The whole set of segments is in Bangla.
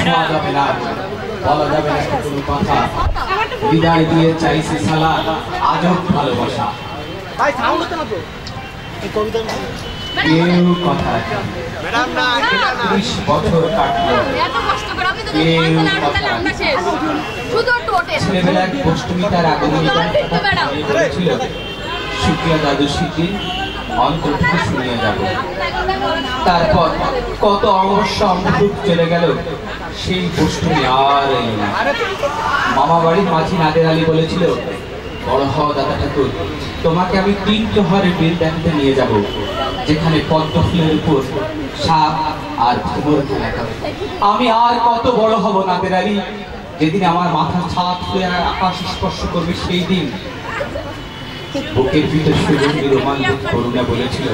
ছোঁয়া যাবে না, বলা যাবে না কোনো কথা। হৃদয় দিয়ে চাইছে সালা আজব ভালোবাসা। কেউ কথা রাখে না। 30 বছর কাটলো, কেউ কথা রাখে না। ছেলেবেলা এক গোষ্ঠী তার আগমনী ছিল, শুক্লা দ্বাদশীর অন্তর থেকে শুনিয়ে যাব। তারপর কত অবশ্য অমৃত চলে গেল, সেই গোষ্ঠী আর এলো না। মামা বাড়ির মাঝি নাদের আলী বলেছিল, বড় হওয়া দাদা ঠাকুর, তোমাকে আমি 3 প্রহরের বিল দেখাতে নিয়ে যাব, যেখানে পদ্ম ফুলের উপর সাপ আর ভ্রমর খেলা করে। আমি আর কত বড় হব নাদের আলী, যেদিন আমার মাথার ছাদ হয়ে আকাশ স্পর্শ করবে সেই দিন। বুকের ভিতর সুগন্ধি রোমান্টিক করুণা বলেছিল,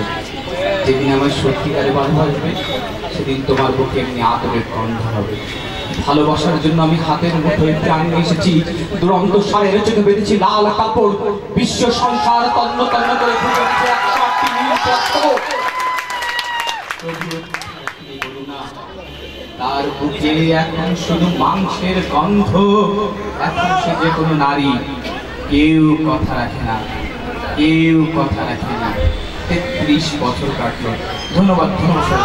যেদিন আমার সত্যিকারে ভালোবাসবে সেদিন তোমার বুকে এমনি আদরের গন্ধ হবে। ভালোবাসার জন্য আমি হাতের মুঠোয় প্রাণ নিয়ে এসেছি, দুরন্ত সারের চোখে বেঁধেছি লাল কাপড়। বিশ্ব সংসার তন্ন তন্ন করে ফুটে উঠছে 108টি নীল পদ্ম। তার বুকে এখন শুধু মাংসের গন্ধ। এখন সে যে কোনো নারী, কেউ কথা রাখে না, কেউ কথা রাখে না। 33 বছর কাটলো। ধন্যবাদ, ধন্যবাদ।